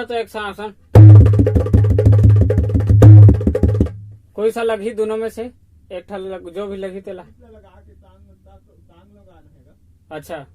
बजा तो एक सा आसान कोई सा लगी दोनों में से एक ठल जो भी लगी तेला। अच्छा